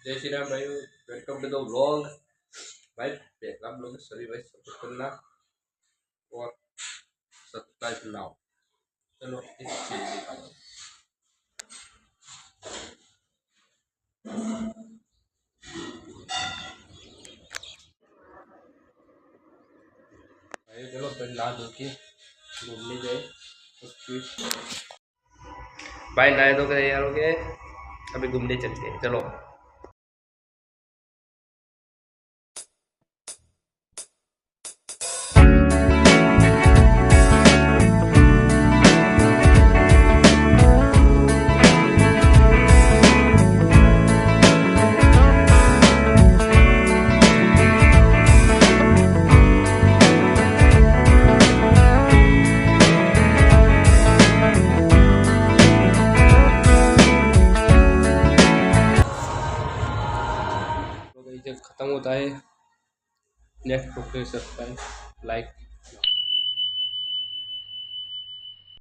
जय श्री राम भाई, welcome to the vlog. भाई आप लोग सभी भाई सपोर्ट करना और सब्सक्राइब नाउ। चलो इस चीज दिखाओ भाई। चलो फिर नहा धो के घूमने गए उसकी। भाई नहाए धो के तैयार हो गए, अभी घूमने चलते हैं। चलो तो भाई जब खत्म होता है नेक्स्ट प्रोसेस सब्सक्राइब लाइक